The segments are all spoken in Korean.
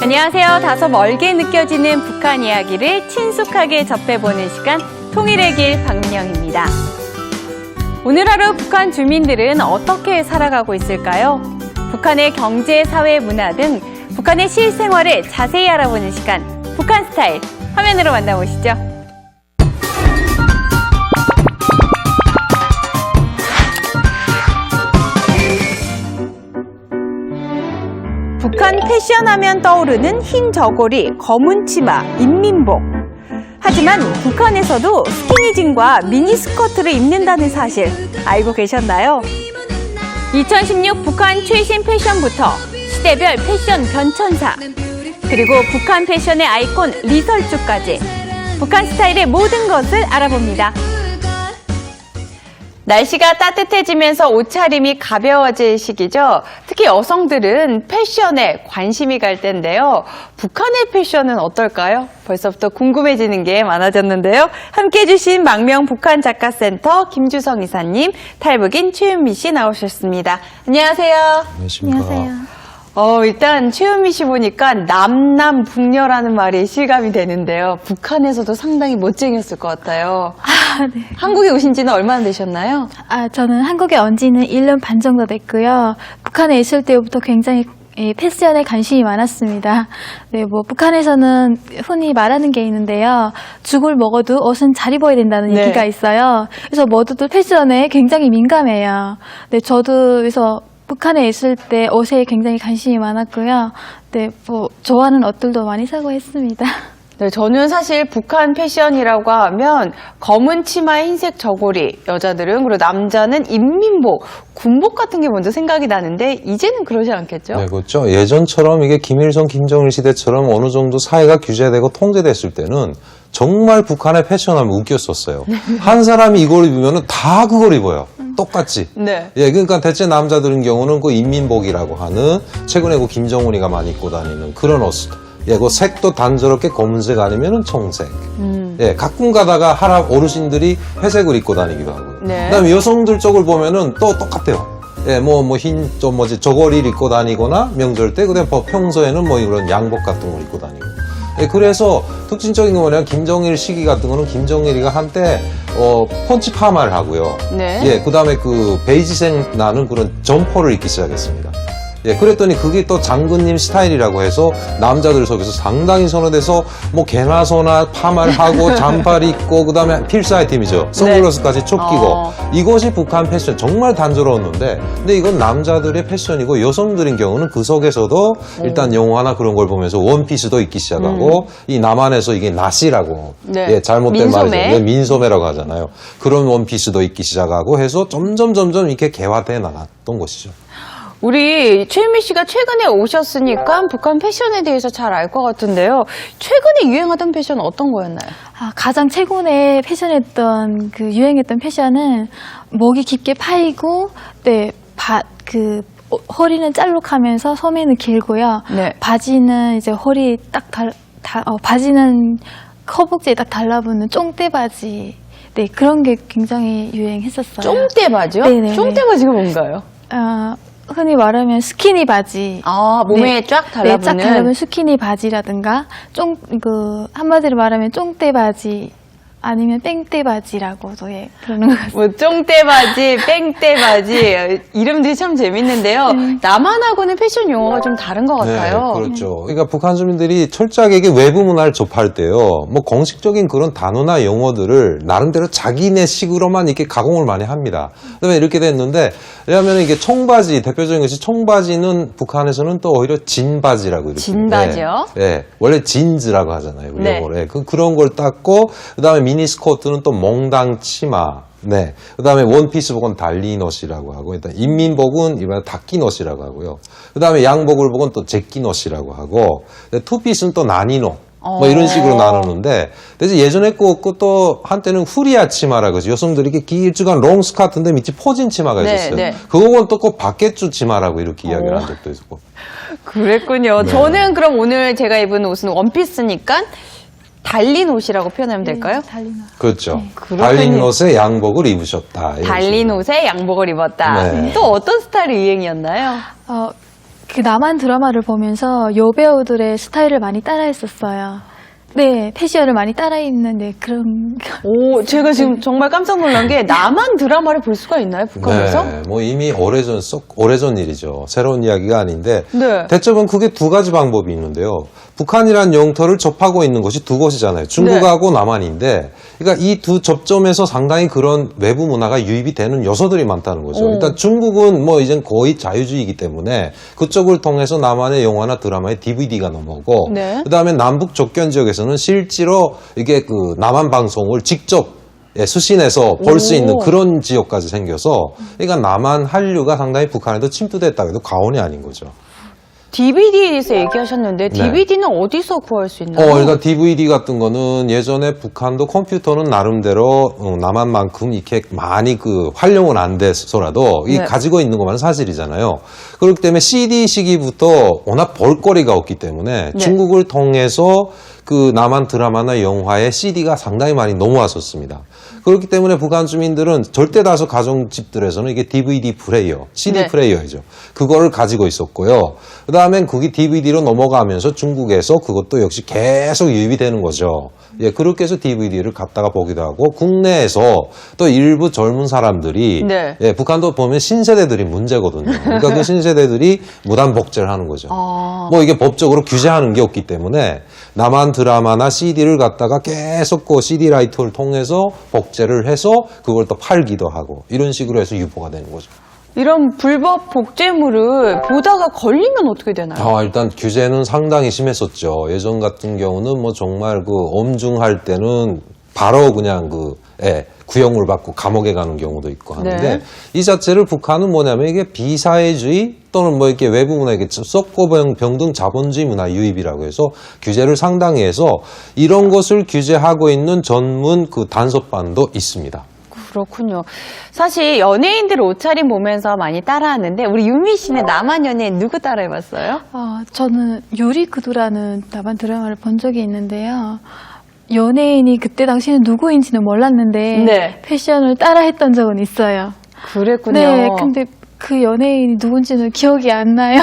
안녕하세요. 다소 멀게 느껴지는 북한 이야기를 친숙하게 접해보는 시간, 통일의 길 박민영입니다. 오늘 하루 북한 주민들은 어떻게 살아가고 있을까요? 북한의 경제, 사회, 문화 등 북한의 실생활을 자세히 알아보는 시간, 북한 스타일, 화면으로 만나보시죠. 북한 패션 하면 떠오르는 흰 저고리, 검은 치마, 인민복. 하지만 북한에서도 스키니진과 미니스커트를 입는다는 사실 알고 계셨나요? 2016 북한 최신 패션부터 시대별 패션 변천사, 그리고 북한 패션의 아이콘 리설주까지 북한 스타일의 모든 것을 알아봅니다. 날씨가 따뜻해지면서 옷차림이 가벼워질 시기죠. 특히 여성들은 패션에 관심이 갈 텐데요. 북한의 패션은 어떨까요? 벌써부터 궁금해지는 게 많아졌는데요. 함께해 주신 망명 북한 작가센터 김주성 이사님, 탈북인 최윤미 씨 나오셨습니다. 안녕하세요. 안녕하십니까. 안녕하세요. 일단 최윤미 씨 보니까 남남북녀라는 말이 실감이 되는데요. 북한에서도 상당히 멋쟁이였을 것 같아요. 네. 한국에 오신 지는 얼마나 되셨나요? 저는 한국에 온 지는 1년 반 정도 됐고요. 북한에 있을 때부터 굉장히 패션에 관심이 많았습니다. 네, 북한에서는 흔히 말하는 게 있는데요. 죽을 먹어도 옷은 잘 입어야 된다는 네. 얘기가 있어요. 그래서 모두들 패션에 굉장히 민감해요. 네, 저도 그래서 북한에 있을 때 옷에 굉장히 관심이 많았고요. 네, 좋아하는 옷들도 많이 사고 했습니다. 네, 저는 사실 북한 패션이라고 하면 검은 치마에 흰색 저고리, 여자들은, 그리고 남자는 인민복, 군복 같은 게 먼저 생각이 나는데 이제는 그러지 않겠죠? 네, 그렇죠. 예전처럼 이게 김일성, 김정일 시대처럼 어느 정도 사회가 규제되고 통제됐을 때는 정말 북한의 패션하면 웃겼었어요. 한 사람이 이걸 입으면 다 그걸 입어요. 똑같이. 네. 예, 그러니까 대체 남자들인 경우는 그 인민복이라고 하는 최근에 그 김정은이가 많이 입고 다니는 그런 옷. 예, 그 색도 단조롭게 검은색 아니면은 청색. 예, 가끔 가다가 어르신들이 회색을 입고 다니기도 하고요. 네. 그다음에 여성들 쪽을 보면은 또 똑같아요. 예, 저고리를 입고 다니거나 명절 때, 그다음에 평소에는 이런 양복 같은 걸 입고 다니고. 예, 그래서 특징적인 건 뭐냐면 김정일 시기 같은 거는 김정일이가 한때 펀치 파마를 하고요. 네. 예, 그다음에 그 베이지색 나는 그런 점퍼를 입기 시작했습니다. 예, 그랬더니 그게 또 장군님 스타일이라고 해서 남자들 속에서 상당히 선호돼서 개나 소나 파마를 하고 잠바를 입고 그다음에 필수 아이템이죠. 선글라스까지 쭉 끼고. 이것이 북한 패션 정말 단조로웠는데, 근데 이건 남자들의 패션이고 여성들인 경우는 그 속에서도 일단 영화나 그런 걸 보면서 원피스도 입기 시작하고 이 남한에서 이게 나시라고 네. 예, 잘못된 민소매. 말이죠. 예, 민소매라고 하잖아요. 그런 원피스도 입기 시작하고 해서 점점 이렇게 개화돼 나갔던 것이죠. 우리 최윤미 씨가 최근에 오셨으니까 북한 패션에 대해서 잘 알 것 같은데요. 최근에 유행하던 패션 어떤 거였나요? 가장 최근에 유행했던 패션은 목이 깊게 파이고, 네, 허리는 짤록하면서 소매는 길고요. 네. 바지는 이제 허리 바지는 허벅지에 딱 달라붙는 쫑대 바지. 네, 그런 게 굉장히 유행했었어요. 쫑대 바지요? 네네네. 쫑대 바지가 뭔가요? 흔히 말하면 스키니 바지. 몸에 쫙 달라붙는. 네, 쫙 달라붙는 스키니 바지라든가, 한마디로 말하면 쫑대 바지, 아니면 뺑대 바지라고도 그러는 것 같습니다. 쫑대 바지, 뺑대 바지, 이름들이 참 재밌는데요. 남한하고는 패션 용어가 좀 다른 것 같아요. 네, 그렇죠. 그러니까 북한 주민들이 철저하게 이게 외부 문화를 접할 때요, 공식적인 그런 단어나 용어들을 나름대로 자기네 식으로만 이렇게 가공을 많이 합니다. 그다음에 이렇게 됐는데, 왜냐하면 이게 청바지, 대표적인 것이 청바지는 북한에서는 또 오히려 진바지라고 이렇게. 진바지요? 네, 원래 진즈라고 하잖아요. 네. 영어로. 그런 걸 땄고, 그다음에 미니스커트는 또 몽당 치마. 네. 그다음에 원피스복은 달리옷이라고 하고, 일단 인민복은 이번에 닭기옷이라고 하고요. 그다음에 양복을 복은 또 제끼옷이라고 하고, 투피스는 또 나니옷. 이런 식으로 나누는데, 그래서 예전에 또 한때는 후리아 치마라고 해서 여성들이 이렇게 길쭉한 롱 스커트인데 밑에 포진 치마가 네, 있었어요. 네. 그거는 또 꼭 바켓주 치마라고 이렇게 이야기를 한 적도 있었고. 그랬군요. 네. 저는 그럼 오늘 제가 입은 옷은 원피스니까 달린 옷이라고 표현하면 될까요? 달린 옷. 그렇죠. 그렇군요. 달린 옷에 양복을 입으셨다. 이런 달린 식으로. 옷에 양복을 입었다. 네. 또 어떤 스타일이 유행이었나요? 그 남한 드라마를 보면서 여배우들의 스타일을 많이 따라했었어요. 네, 패션을 많이 따라 입는 그런. 오, 제가 지금 정말 깜짝 놀란 게 남한 드라마를 볼 수가 있나요, 북한에서? 네, 뭐 이미 오래전 일이죠. 새로운 이야기가 아닌데 네. 대체로는 그게 두 가지 방법이 있는데요. 북한이란 영토를 접하고 있는 것이 두 곳이잖아요. 중국하고 남한인데, 그러니까 이 두 접점에서 상당히 그런 외부 문화가 유입이 되는 요소들이 많다는 거죠. 일단 중국은 뭐 이젠 거의 자유주의이기 때문에 그쪽을 통해서 남한의 영화나 드라마의 DVD가 넘어오고, 네. 그다음에 남북 접견 지역에서는 실제로 이게 그 남한 방송을 직접 수신해서 볼 수 있는 그런 지역까지 생겨서, 그러니까 남한 한류가 상당히 북한에도 침투됐다고 해도 과언이 아닌 거죠. DVD에 대해서 얘기하셨는데 DVD는 어디서 구할 수 있나요? 일단 DVD 같은 거는 예전에 북한도 컴퓨터는 나름대로 남한만큼 이렇게 많이 그 활용은 안 돼서라도 이 가지고 있는 것만 사실이잖아요. 그렇기 때문에 CD 시기부터 워낙 볼거리가 없기 때문에 중국을 통해서 그 남한 드라마나 영화에 CD가 상당히 많이 넘어왔었습니다. 그렇기 때문에 북한 주민들은 절대 다수 가정집들에서는 이게 DVD 플레이어, CD 플레이어이죠. 그거를 가지고 있었고요. 그 다음엔 그게 DVD로 넘어가면서 중국에서 그것도 역시 계속 유입이 되는 거죠. 예, 그렇게 해서 DVD를 갖다가 보기도 하고, 국내에서 또 일부 젊은 사람들이, 예, 북한도 보면 신세대들이 문제거든요. 그러니까 그 신세대들이 무단 복제를 하는 거죠. 뭐 이게 법적으로 규제하는 게 없기 때문에 남한 드라마나 CD를 갖다가 계속 그 CD 라이터를 통해서 복제를 해서 그걸 또 팔기도 하고, 이런 식으로 해서 유포가 되는 거죠. 이런 불법 복제물을 보다가 걸리면 어떻게 되나요? 일단 규제는 상당히 심했었죠. 예전 같은 경우는 뭐 정말 그 엄중할 때는 바로 그냥 구형을 받고 감옥에 가는 경우도 있고 하는데, 이 자체를 북한은 뭐냐면 이게 비사회주의 또는 뭐 이렇게 외부 문화, 이게 썩고병등 자본주의 문화 유입이라고 해서 규제를 상당히 해서 이런 것을 규제하고 있는 전문 그 단속반도 있습니다. 그렇군요. 사실 연예인들 옷차림 보면서 많이 따라하는데, 우리 유미 씨는 남한 연예인 누구 따라해봤어요? 저는 요리구두라는 남한 드라마를 본 적이 있는데요. 연예인이 그때 당시에는 누구인지는 몰랐는데 패션을 따라했던 적은 있어요. 그랬군요. 네, 근데 그 연예인이 누군지는 기억이 안 나요.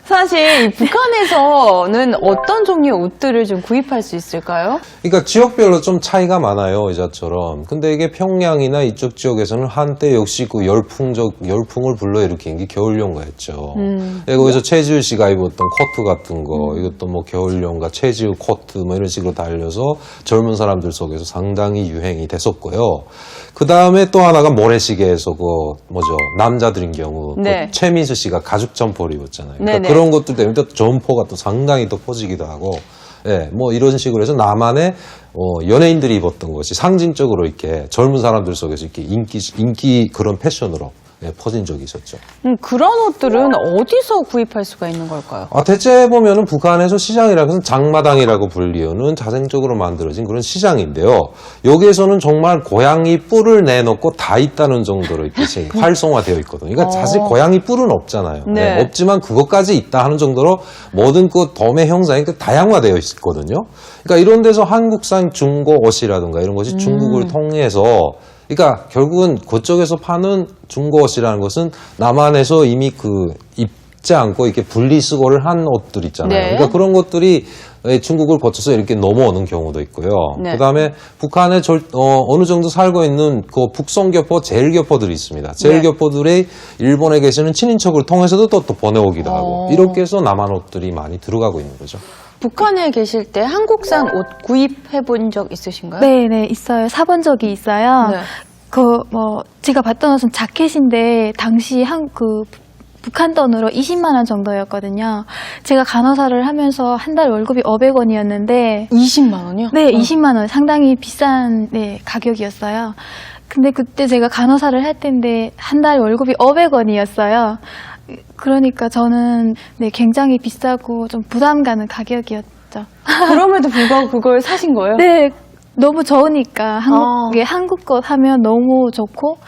사실 북한에서는 어떤 종류의 옷들을 좀 구입할 수 있을까요? 그러니까 지역별로 좀 차이가 많아요, 이자처럼. 근데 이게 평양이나 이쪽 지역에서는 한때 역시 그 열풍을 불러일으킨 게 겨울연가였죠. 예, 거기서 최지우 씨가 입었던 코트 같은 거, 이것도 뭐 겨울연가, 최지우 코트 뭐 이런 식으로 달려서 젊은 사람들 속에서 상당히 유행이 됐었고요. 그 다음에 또 하나가 모래시계에서 남자들인 경우 최민수 씨가 가죽 점퍼를 입었잖아요. 그러니까 그런 것들 때문에 또 점퍼가 또 상당히 또 퍼지기도 하고, 예, 뭐 이런 식으로 해서 남한의 연예인들이 입었던 것이 상징적으로 이렇게 젊은 사람들 속에서 이렇게 인기 그런 패션으로 퍼진 적이 있었죠. 그런 옷들은 어디서 구입할 수가 있는 걸까요? 대체 보면은 북한에서 시장이라고 해서 장마당이라고 불리우는 자생적으로 만들어진 그런 시장인데요. 여기에서는 정말 고양이 뿔을 내놓고 다 있다는 정도로 이렇게 활성화되어 있거든요. 그러니까 사실 고양이 뿔은 없잖아요. 네, 없지만 그것까지 있다 하는 정도로 모든 그 덤의 형상이 다양화되어 있거든요. 그러니까 이런 데서 한국산 중고 옷이라든가 이런 것이 중국을 통해서, 그러니까 결국은 그쪽에서 파는 중고 옷이라는 것은 남한에서 이미 입지 않고 이렇게 분리수거를 한 옷들 있잖아요. 그러니까 그런 것들이 중국을 거쳐서 이렇게 넘어오는 경우도 있고요. 그다음에 북한에 어느 정도 살고 있는 그 북송교포, 제일교포들이 있습니다. 제일교포들이 일본에 계시는 친인척을 통해서도 또 보내오기도 하고, 이렇게 해서 남한 옷들이 많이 들어가고 있는 거죠. 북한에 계실 때 한국산 옷 구입해 본 적 있으신가요? 네, 있어요. 사본 적이 있어요. 제가 봤던 옷은 자켓인데 당시 북한 돈으로 20만 원 정도였거든요. 제가 간호사를 하면서 한 달 월급이 500원이었는데 20만 원이요? 네, 20만 원. 상당히 비싼 가격이었어요. 근데 그때 제가 간호사를 할 때인데 한 달 월급이 500원이었어요. 그러니까 저는 굉장히 비싸고 좀 부담 가는 가격이었죠. 그럼에도 불구하고 그걸 사신 거예요? 네, 너무 좋으니까 한국 것 하면 너무 좋고,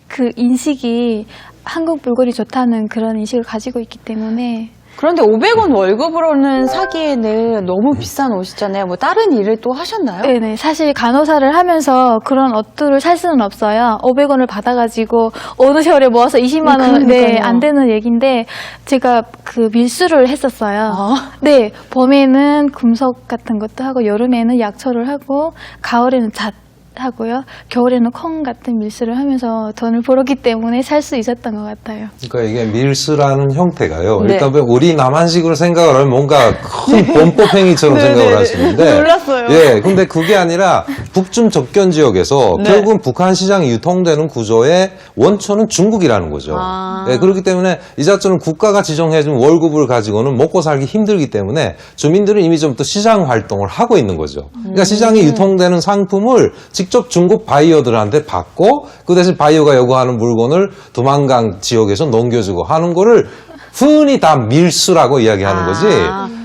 그 인식이 한국 물건이 좋다는 그런 인식을 가지고 있기 때문에. 그런데 500원 월급으로는 사기에는 너무 비싼 옷이잖아요. 뭐 다른 일을 또 하셨나요? 네네. 사실 간호사를 하면서 그런 옷들을 살 수는 없어요. 500원을 받아가지고 어느 세월에 모아서 20만 원, 네, 안 되는 얘기인데 제가 그 밀수를 했었어요. 네, 봄에는 금속 같은 것도 하고 여름에는 약초를 하고 가을에는 잣 하고요. 겨울에는 콩 같은 밀수를 하면서 돈을 벌었기 때문에 살 수 있었던 것 같아요. 그러니까 이게 밀수라는 형태가요. 네. 일단 우리 남한식으로 생각을 하면 뭔가 큰 범법행위처럼 생각을 하시는데. 놀랐어요. 예, 근데 그게 아니라 북중 접견 지역에서 네. 결국은 북한 시장이 유통되는 구조의 원초는 중국이라는 거죠. 아. 예, 그렇기 때문에 이자처럼 국가가 지정해준 월급을 가지고는 먹고 살기 힘들기 때문에 주민들은 이미 좀 또 시장 활동을 하고 있는 거죠. 그러니까 시장에 유통되는 상품을 직접 중국 바이어들한테 받고 그 대신 바이어가 요구하는 물건을 두만강 지역에서 넘겨주고 하는 거를 흔히 다 밀수라고 이야기하는 거지.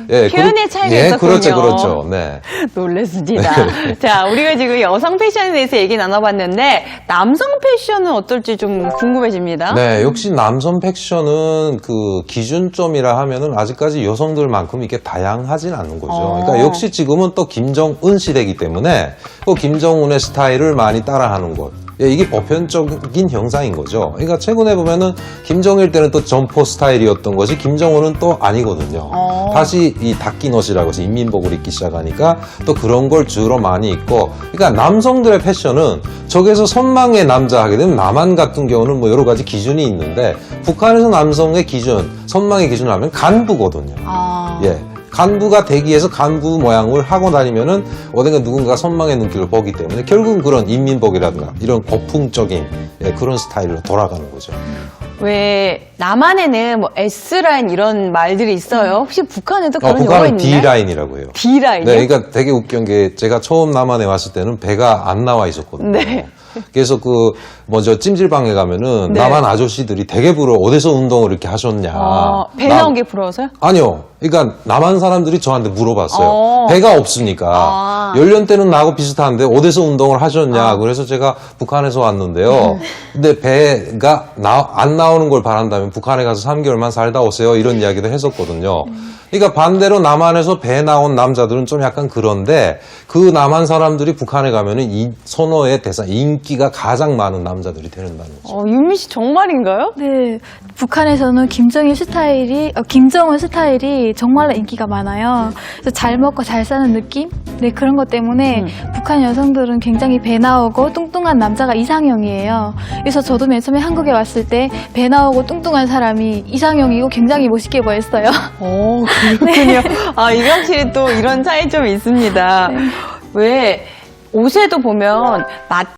표현의 차이가 예, 있었군요. 그렇죠. 네. 놀랐습니다. 자, 우리가 지금 여성 패션에 대해서 얘기 나눠봤는데 남성 패션은 어떨지 좀 궁금해집니다. 네, 역시 남성 패션은 그 기준점이라 하면은 아직까지 여성들만큼 이게 다양하진 않는 거죠. 그러니까 역시 지금은 또 김정은 시대이기 때문에 또 김정은의 스타일을 많이 따라하는 것. 예, 이게 보편적인 형상인 거죠. 그러니까 최근에 보면은 김정일 때는 또 점퍼 스타일이었던 것이 김정은은 또 아니거든요. 다시 이 다끼넛이라고 해서 인민복을 입기 시작하니까 또 그런 걸 주로 많이 입고, 그러니까 남성들의 패션은 저기서 선망의 남자 하게 되면 남한 같은 경우는 뭐 여러 가지 기준이 있는데 북한에서 남성의 기준, 선망의 기준을 하면 간부거든요. 예. 간부가 되기 위해서 간부 모양을 하고 다니면은 어딘가 누군가 선망의 눈길을 보기 때문에 결국은 그런 인민복이라든가 이런 고풍적인 그런 스타일로 돌아가는 거죠. 왜 남한에는 뭐 S라인 이런 말들이 있어요. 혹시 북한에도 그런 용어가 북한은 있나요? D라인이라고 해요. D라인이요? 네, 그러니까 되게 웃긴 게 제가 처음 남한에 왔을 때는 배가 안 나와 있었거든요. 네. 그래서 그 먼저 찜질방에 가면은 네. 남한 아저씨들이 되게 부러워. 어디서 운동을 이렇게 하셨냐. 배 나온 게 부러워서요? 아니요. 그러니까 남한 사람들이 저한테 물어봤어요. 배가 없으니까. 연령대는 나하고 비슷한데 어디서 운동을 하셨냐. 그래서 제가 북한에서 왔는데요. 근데 배가 안 나오는 걸 바란다면 북한에 가서 3개월만 살다 오세요. 이런 이야기도 했었거든요. 그러니까 반대로 남한에서 배 나온 남자들은 좀 약간 그런데 그 남한 사람들이 북한에 가면은 이 선호의 대상, 인기가 가장 많은 남자들이 되는다는 거죠. 윤미 씨 정말인가요? 네, 북한에서는 김정은 스타일이 정말로 인기가 많아요. 그래서 잘 먹고 잘 사는 느낌? 네, 그런 것 때문에 북한 여성들은 굉장히 배 나오고 뚱뚱한 남자가 이상형이에요. 그래서 저도 맨 처음에 한국에 왔을 때 배 나오고 뚱뚱한 사람이 이상형이고 굉장히 멋있게 보였어요. 그렇군요. 이게 확실히 또 이런 차이점이 있습니다. 왜 옷에도 보면